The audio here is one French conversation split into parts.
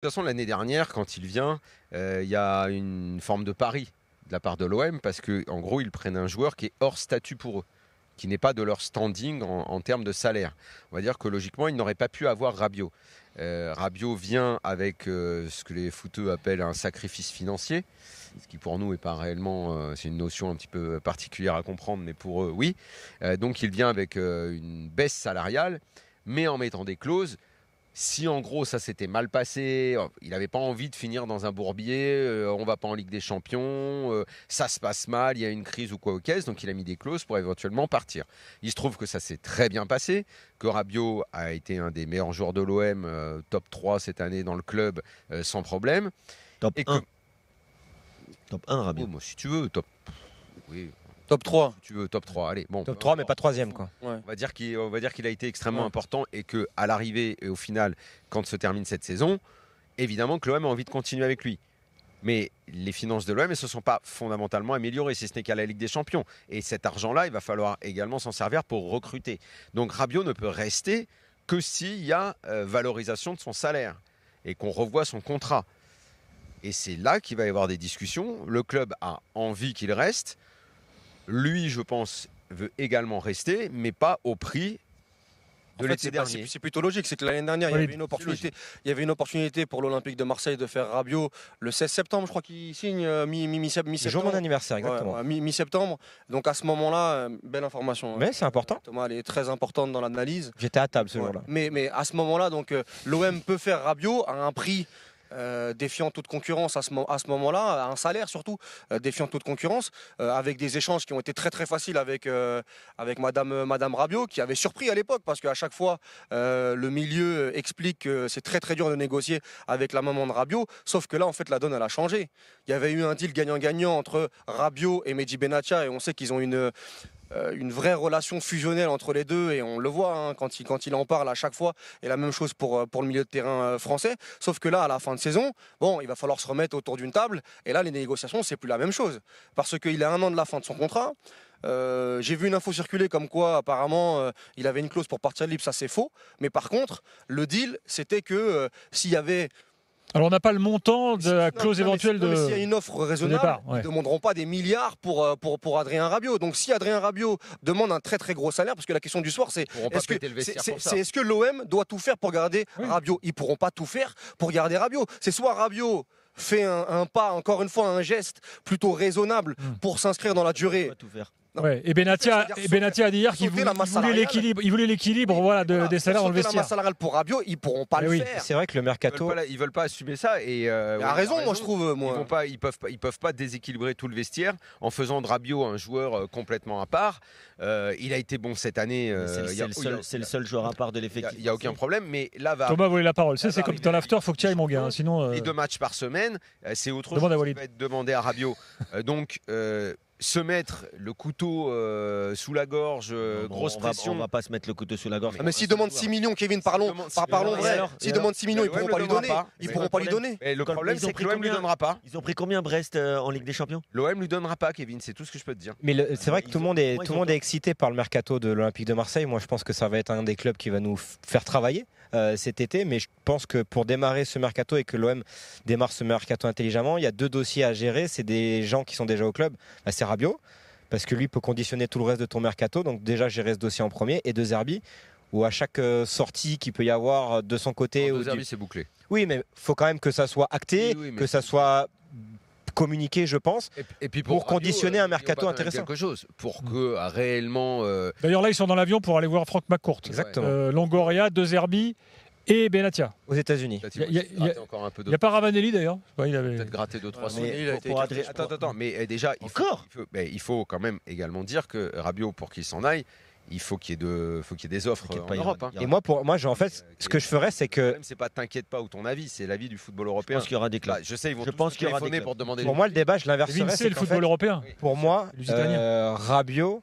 De toute façon, l'année dernière, quand il vient, il y a une forme de pari de la part de l'OM parce qu'en gros, ils prennent un joueur qui est hors statut pour eux, qui n'est pas de leur standing en termes de salaire. On va dire que logiquement, ils n'auraient pas pu avoir Rabiot. Rabiot vient avec ce que les footeux appellent un sacrifice financier, ce qui pour nous n'est pas réellement, c'est une notion un petit peu particulière à comprendre, mais pour eux, oui. Donc il vient avec une baisse salariale, mais en mettant des clauses. Si en gros ça s'était mal passé, il n'avait pas envie de finir dans un bourbier, on va pas en Ligue des Champions, ça se passe mal, il y a une crise ou quoi aux caisses, donc il a mis des clauses pour éventuellement partir. Il se trouve que ça s'est très bien passé, que Rabiot a été un des meilleurs joueurs de l'OM, top 3 cette année dans le club, sans problème. Top Et 1. que, Top 1, Rabiot. moi, si tu veux, top. Oui, Top 3. si tu veux, top 3. Allez, bon. Top 3, mais pas 3e, quoi. Ouais. On va dire qu'il a été extrêmement Ouais. important et qu'à l'arrivée et au final, quand se termine cette saison, évidemment que l'OM a envie de continuer avec lui. Mais les finances de l'OM ne se sont pas fondamentalement améliorées, si ce n'est qu'à la Ligue des Champions. Et cet argent-là, il va falloir également s'en servir pour recruter. Donc Rabiot ne peut rester que s'il y a valorisation de son salaire et qu'on revoit son contrat. Et c'est là qu'il va y avoir des discussions. Le club a envie qu'il reste. Lui, je pense, veut également rester, mais pas au prix de l'été dernier. C'est plutôt logique, c'est que l'année dernière, il y Oui, avait une opportunité pour l'Olympique de Marseille de faire Rabiot le 16 septembre, je crois qu'il signe mi-septembre. Le jour de mon anniversaire, exactement. Ouais, mi-septembre. Donc à ce moment-là, belle information. Mais c'est important. Thomas, elle est très importante dans l'analyse. J'étais à table ce Ouais. jour-là. Mais à ce moment-là, donc l'OM peut faire Rabiot à un prix défiant toute concurrence à ce moment-là, à un salaire surtout défiant toute concurrence, avec des échanges qui ont été très très faciles avec Madame Rabiot, qui avait surpris à l'époque parce qu'à chaque fois le milieu explique que c'est très très dur de négocier avec la maman de Rabiot, sauf que là en fait la donne elle a changé. Il y avait eu un deal gagnant-gagnant entre Rabiot et Mehdi Benatia et on sait qu'ils ont une vraie relation fusionnelle entre les deux et on le voit hein, quand il en parle à chaque fois et la même chose pour le milieu de terrain français, sauf que là à la fin de saison, bon il va falloir se remettre autour d'une table et là les négociations c'est plus la même chose parce qu'il est à 1 an de la fin de son contrat. J'ai vu une info circuler comme quoi apparemment il avait une clause pour partir libre, ça c'est faux, mais par contre le deal c'était que s'il y avait Alors, on n'a pas le montant de la clause éventuelle de. S'il y a une offre raisonnable, départ, ouais. ils ne demanderont pas des milliards pour Adrien Rabiot. Donc si Adrien Rabiot demande un très très gros salaire, parce que la question du soir c'est Ils pourront pas péter le vestiaire pour ça. est-ce que l'OM doit tout faire pour garder Oui. Rabiot? Ils ne pourront pas tout faire pour garder Rabiot. C'est soit Rabiot fait un pas, encore une fois un geste plutôt raisonnable pour s'inscrire dans la durée. On va tout faire. Non. Ouais. Et Benatia a dit hier qu'il sauter la masse voulait salariale. l'équilibre. Il voulait l'équilibre, voilà, des salaires dans le Sauter la vestiaire. masse salariale pour Rabiot, ils ne pourront pas Eh le oui. faire. C'est vrai que le mercato. Ils veulent pas assumer ça et Il a raison, moi je trouve. Moi. Ils peuvent pas déséquilibrer tout le vestiaire en faisant de Rabiot un joueur complètement à part. Il a été bon cette année. C'est le seul joueur à part de l'effectif. Il y a aucun problème, mais là Thomas voulait la parole. C'est va comme arriver dans l'after, faut que tu ailles, des mon gars. Hein, sinon. et 2 matchs par semaine, c'est autre Demande à chose qui Walid. va être demandé à Rabiot. Donc se mettre le couteau sous la gorge, grosse pression. On va pas se mettre le couteau sous la gorge. Mais s'il demande 6 millions, Kevin, parlons vrai. S'il demande 6 millions, ils pourront pas lui donner. Ils pourront pas lui donner. Et le problème, Ils ont c'est que pris l'OM lui combien donnera pas. Ils ont pris combien Brest en Ligue des Champions? L'OM lui donnera pas, Kevin. C'est tout ce que je peux te dire. Mais c'est vrai que Ils tout le ont- monde est, moi, ils tout le ont monde pas. est excité par le mercato de l'Olympique de Marseille. Moi, je pense que ça va être un des clubs qui va nous faire travailler cet été. Mais je pense que pour démarrer ce mercato et que l'OM démarre ce mercato intelligemment, il y a 2 dossiers à gérer. C'est des gens qui sont déjà au club. Bah, c'est Rabiot, parce que lui peut conditionner tout le reste de ton mercato. Donc déjà, gérer ce dossier en premier. Et de Zerbi, où à chaque sortie qu'il peut y avoir de son côté. De Zerbi, c'est bouclé. Oui, mais il faut quand même que ça soit acté, Oui, mais que ça soit communiqué, je pense. Et puis Pour conditionner un mercato n'oublions pas intéressant. quelque chose pour que réellement. D'ailleurs, là, ils sont dans l'avion pour aller voir Franck McCourt. Exactement. Longoria, De Zerbi et Benatia. Aux États-unis. Il y a- encore un peu Il n'y a pas Ravanelli d'ailleurs. Ouais, il avait. peut-être gratter 2-3 Ouais, sous. mais il a été pour écarté, Adrien- je crois. Attends, mais déjà, Encore il faut quand même également dire que Rabiot, pour qu'il s'en aille, il faut qu'il y ait des offres T'inquiète en pas, il y Europe. aura- hein. Et moi, en fait, ce que je ferais, c'est Le que problème, c'est pas t'inquiète pas ou ton avis, c'est l'avis du football Je européen. pense qu'il y aura des clubs. Bah, je sais, ils vont Je tous pense te qu'il y aura des téléphoner clubs. pour te demander. pour moi, le débat, je Kevin, l'inverserais. c'est c'est le qu'en football fait, européen. pour moi, Les Italiens. Rabiot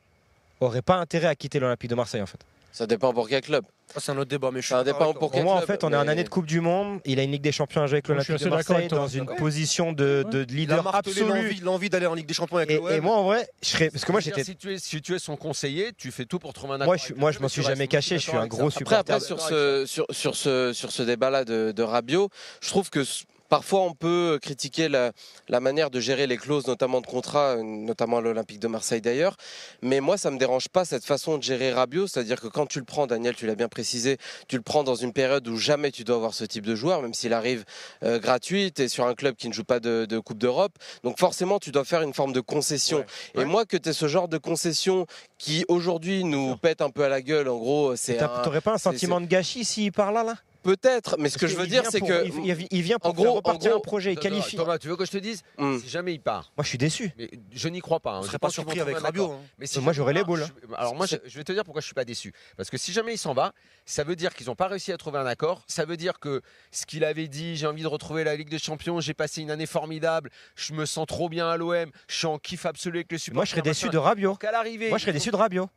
aurait pas intérêt à quitter l'Olympique de Marseille, en fait. Ça dépend pour quel club. C'est un autre débat, mais je suis Ça d'accord dépend avec pour toi. quel Pour moi, en club, fait, on est en mais- année de Coupe du Monde. Il a une Ligue des Champions à jouer avec Je suis l'Olympique assez de d'accord Marseille avec toi. dans une Ouais. position de Il a leader martelé absolu. l'envie d'aller en Ligue des Champions avec l'OM. Et moi, en vrai, je serais. Parce que moi, j'étais. Si tu es son conseiller, tu fais tout pour trouver un accord. Moi, je m'en suis jamais caché. Je suis un gros supporter. Après sur ce débat-là de Rabiot, je trouve que parfois on peut critiquer la manière de gérer les clauses, notamment de contrat, notamment à l'Olympique de Marseille d'ailleurs. Mais moi, ça me dérange pas cette façon de gérer Rabiot, c'est-à-dire que quand tu le prends, Daniel, tu l'as bien précisé, tu le prends dans une période où jamais tu dois avoir ce type de joueur, même s'il arrive gratuit, et sur un club qui ne joue pas de Coupe d'Europe. Donc forcément, tu dois faire une forme de concession. Ouais. Et moi, que tu aies ce genre de concession qui aujourd'hui nous pète un peu à la gueule, en gros, c'est T'aurais pas un sentiment de gâchis s'il part là peut-être, mais ce que je veux dire, c'est que il vient pour en gros- faire repartir en gros- un projet, il qualifie. Thomas, tu veux que je te dise Si jamais il part, Moi, je suis déçu. mais je n'y crois pas. On Je serait pas pense qu'ils vont surpris avec trouver un Rabiot. accord. hein. Mais si Moi, jamais j'aurais il les part, boules. Alors moi, je vais te dire pourquoi je suis pas déçu. Parce que si jamais il s'en va, ça veut dire qu'ils n'ont pas réussi à trouver un accord. Ça veut dire que ce qu'il avait dit, j'ai envie de retrouver la Ligue des Champions, j'ai passé une année formidable, je me sens trop bien à l'OM, je suis en kiff absolu avec le support. Moi, je serais déçu de Rabiot. Qu'à l'arrivée. Moi, je serais déçu de Rabiot.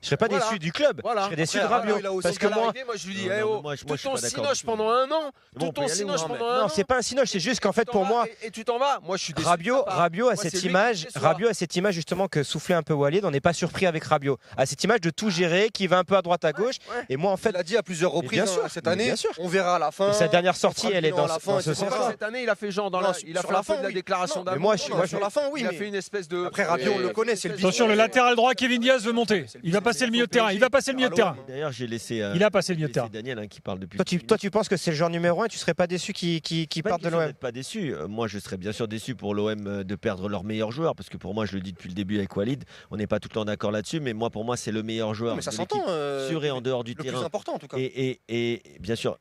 Je serais pas Voilà. déçu du club. Voilà. Je serais déçu de Après, Rabiot. il a aussi Parce que qu'à moi, l'arrivée, moi je lui dis, Non, eh non, oh, mais moi, je tout suis ton pas d'accord cinoche du tout. pendant un an, Bon, on tout peut ton y aller, cinoche non, pendant mais- un an. non, c'est pas un cinoche, c'est juste qu'en fait, pour moi, Et tu t'en vas. Moi je suis déçu. Rabiot a Moi, cette c'est lui image, qui déçoit. Rabiot a cette image justement que soufflait un peu Walid. On n'est pas surpris avec Rabiot. À cette image de tout gérer, qui va un peu à droite à gauche. Ouais. Et moi, en Il fait, l'a dit à plusieurs reprises bien sûr, cette mais année. bien sûr. On verra à la fin. et sa dernière sortie, fera le elle est bilan dans, à la fin, dans ce etc. sens-là. Cette année, il a fait genre Non, il a sur fait la un peu fin, de la oui. déclaration Non, d'amour. mais moi, Non, sur la fin, oui. Il a mais fait une espèce de. Après, Rabiot, on le connaît, c'est le Attention, le latéral droit, Kevin Diaz veut monter. Il va passer le milieu de terrain. Il va passer le milieu de terrain. D'ailleurs, j'ai laissé. Il a passé le milieu de terrain. Daniel hein, qui parle depuis. Toi, tu penses que c'est le joueur numéro 1 et tu serais pas déçu qu'il Pas parte de question l'OM? d'être pas déçu. Moi, je serais bien sûr déçu pour l'OM de perdre leur meilleur joueur, parce que pour moi, je le dis depuis le début avec Walid, on n'est pas tout le temps d'accord là-dessus, mais moi, pour moi, c'est le meilleur joueur mais ça de s'entend. l'équipe, sur et en dehors du Le terrain. plus important, en tout cas. Et bien sûr,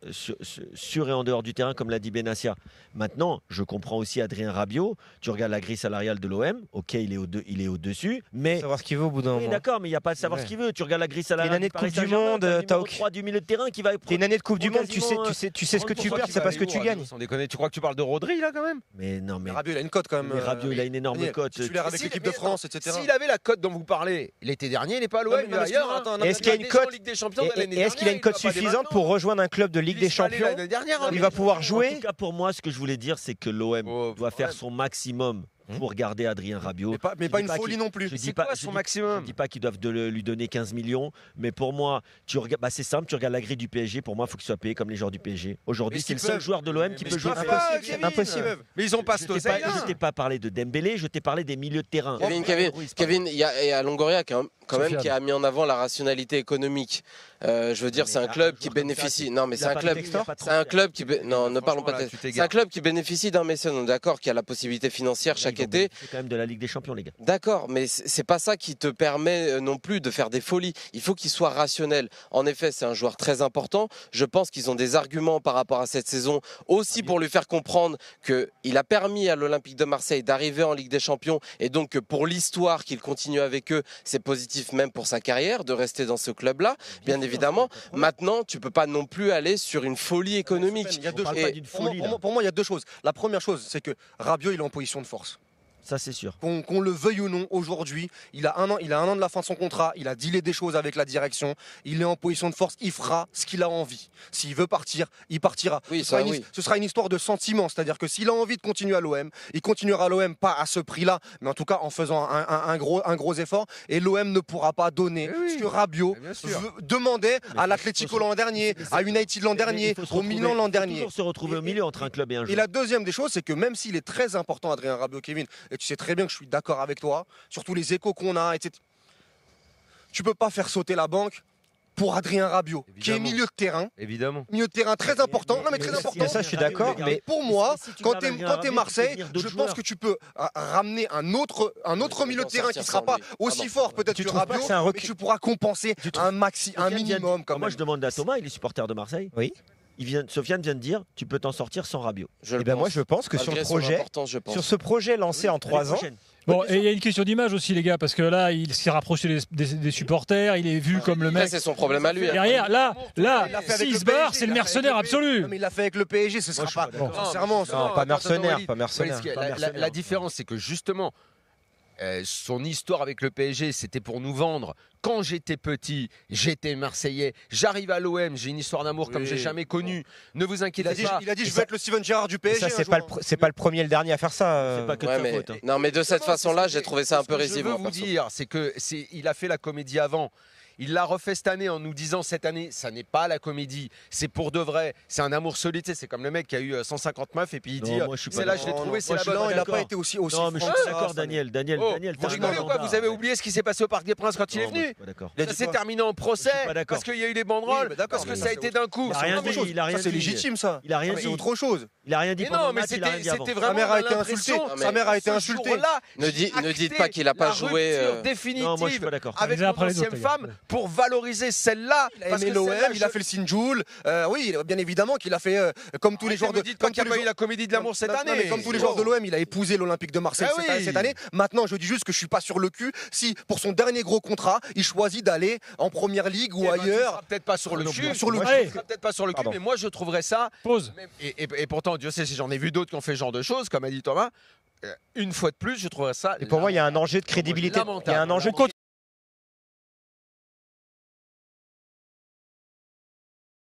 sur et en dehors du terrain, comme l'a dit Benassia. Maintenant, je comprends aussi Adrien Rabiot. Tu regardes la grille salariale de l'OM, ok, il est au-dessus, mais. Savoir ce qu'il veut au bout d'un Oui, moment. d'accord, mais il n'y a pas de savoir Ouais. ce qu'il veut. Tu regardes la grille salariale. Une année de du Paris Coupe du Saint-Germain, Monde, t'as le t'as numéro aucun- 3 du milieu de terrain qui va. T'es une année de Coupe du prendre Monde, tu sais ce que tu 30% perds, c'est pas ce que tu gagnes. Sans déconner, tu crois que tu parles de Rodri là quand même Mais non, mais. Rabiot, il a une cote quand même. Mais Rabiot, il a une énorme Daniel, cote. titulaire avec Si, l'équipe mais de France, etc. S'il avait la cote dont vous parlez l'été dernier, il n'est pas à l'OM, Non, mais il est ailleurs. excuse-moi, attends, non, Est-ce qu'il y a une cote Et est-ce qu'il a une cote suffisante pour rejoindre un club de Ligue des Champions? Il va pouvoir En jouer. tout cas, pour moi, ce que je voulais dire, c'est que l'OM Oh, doit faire ouais. son maximum pour garder Adrien Rabiot. Mais Je pas dis une pas folie qu'il- non plus. Je dis C'est pas quoi je son dis- maximum Je dis pas qu'ils doivent lui donner 15 millions, mais pour moi, c'est simple, tu regardes la grille du PSG, pour moi, il faut qu'il soit payé comme les joueurs du PSG. Aujourd'hui, Mais c'est le s'ils seul peuvent. joueur de l'OM qui Mais peut ils jouer. peuvent au pas, PSG. Kevin. Impossible. Mais ils ont pas Je cette t'ai oseille je t'ai pas parlé de Dembélé, je t'ai parlé des milieux de terrain. Kevin, il y a Longoria quand même Sofiane. qui a mis en avant la rationalité économique. Je veux dire, c'est un club qui bénéficie. Non, mais c'est un club. C'est un club qui. Non, ne parlons pas de. Franchement, là, tu t'égares. C'est un club qui bénéficie d'un mécène, on est d'accord, qui a la possibilité financière chaque été. C'est quand même de la Ligue des Champions, les gars. D'accord, mais c'est pas ça qui te permet non plus de faire des folies. Il faut qu'il soit rationnel. En effet, c'est un joueur très important. Je pense qu'ils ont des arguments par rapport à cette saison, aussi pour lui faire comprendre qu'il a permis à l'Olympique de Marseille d'arriver en Ligue des Champions, et donc que pour l'histoire qu'il continue avec eux, c'est positif même pour sa carrière de rester dans ce club-là, bien évidemment. Maintenant, tu peux pas non plus aller sur une folie économique. Il y a deux On parle choses. pas d'une folie, là. Pour moi, il y a deux choses. La première chose, c'est que Rabiot, il est en position de force. Ça, c'est sûr. Qu'on le veuille ou non, aujourd'hui, il a un an de la fin de son contrat, il a dealé des choses avec la direction, il est en position de force, il fera ce qu'il a envie. S'il veut partir, il partira. Oui, ce, sera ça, oui. ce sera une histoire de sentiment, c'est-à-dire que s'il a envie de continuer à l'OM, il continuera à l'OM, pas à ce prix-là, mais en tout cas en faisant un gros effort, et l'OM ne pourra pas donner Oui, ce que Rabiot bien sûr. demandait à faut l'Atlético se- l'an dernier, mais à United l'an dernier, Il faut se au retrouver- Milan l'an il faut dernier. toujours se retrouver au milieu entre un club et un Et joueur. la deuxième des choses, c'est que même s'il est très important, Adrien Rabiot, Kevin, et tu sais très bien que je suis d'accord avec toi, surtout les échos qu'on a, etc. Tu peux pas faire sauter la banque pour Adrien Rabiot, qui est Évidemment. milieu de terrain. Évidemment. Milieu de terrain très important. Non, mais très important. ça, je suis d'accord, mais Pour moi, si tu quand gardes tu Adrien es Rabiot, tu peux Marseille, venir je d'autres pense joueurs. que tu peux ramener un autre milieu de terrain qui ne sera pas aussi fort peut-être Tu que trouves pas Rabiot, que c'est un mais recul- tu pourras compenser un minimum quand Moi, même. je demande à Thomas, il est supporter de Marseille. Oui. Sofiane vient de dire, tu peux t'en sortir sans Rabiot. Et ben moi, je pense que sur le projet, sur ce projet lancé en 3 ans, Bon, et il y a une question d'image aussi, les gars, parce que là, il s'est rapproché des supporters, il est vu comme le Après, mec. c'est son problème à lui. hein. Derrière, là, Il l'a fait avec s'il le se barre, PSG, c'est le il l'a fait mercenaire avec le PSG. absolu. Non, mais il l'a fait avec le PSG, ce sera je suis pas. pas d'accord. Sincèrement, non, pas mercenaire, Walid, pas mercenaire. la différence, c'est que justement, son histoire avec le PSG, c'était pour nous vendre. Quand j'étais petit, j'étais Marseillais. J'arrive à l'OM, j'ai une histoire d'amour comme j'ai jamais connue. Ne vous inquiétez pas. Il a dit je veux être le Steven Gerrard du PSG. Ça, c'est pas le premier et le dernier à faire ça. C'est pas que de Ouais, sa mais, faute. Hein. non, mais de cette façon-là, j'ai trouvé ça un peu Ce que risible. je veux vous dire, c'est que il a fait la comédie avant. Il l'a refait cette année en nous disant cette année, ça n'est pas la comédie, c'est pour de vrai, c'est un amour solide. C'est comme le mec qui a eu 150 meufs et puis il dit Non, moi, je suis pas c'est là je l'ai d'accord. trouvé, c'est la Moi, je suis bonne. Non, il n'a d'accord. pas été aussi Non, mais je franc suis que ça, d'accord, ça, Daniel. Oh, Daniel, vous rigolez ou quoi? Vous avez oublié ce qui s'est passé au Parc des Princes quand il est Non, moi, je venu? suis pas d'accord. Il a Ça dit s'est quoi terminé en procès Je suis pas d'accord. parce qu'il y a eu les banderoles, Oui, mais d'accord, parce que mais ça a ça, été d'un coup. Il a C'est rien autre dit, chose. il a rien Ça, c'est dit. légitime, ça. Il a rien C'est dit. autre chose. Il a rien dit Mais pendant non, le mais match, il a rien dit avant. c'était Sa vraiment mère a été l'impression. insultée. Sa mère a été Ce insultée. jour-là, Ne dites pas qu'il a pas la joué, rupture définitive Non, moi, je suis pas d'accord. avec Allez, après mon les autres, ancienne les gars. femme pour valoriser celle-là. Il a parce aimé que l'OM, celle-là, il a fait le Sinjoul. Oui, bien évidemment qu'il a fait comme tous les joueurs de. Ne dites pas qu'il n'y a pas eu la comédie de l'amour cette Non, année. mais comme tous les joueurs de l'OM, il a épousé l'Olympique de Marseille Ah oui. cette année. Maintenant, je dis juste que je suis pas sur le cul. Si pour son dernier gros contrat, il choisit d'aller en première ligue ou Eh ben, tu ailleurs. seras peut-être pas sur le Non, cul. sur le Moi, cul. je serai peut-être pas sur le cul, Pardon. mais moi je trouverais ça. Pause. Et pourtant, Dieu sait si j'en ai vu d'autres qui ont fait ce genre de choses, comme a dit Thomas. Une fois de plus, je trouverais ça. Et pour moi, il y a un enjeu de crédibilité. Lamentable. Il y a un enjeu de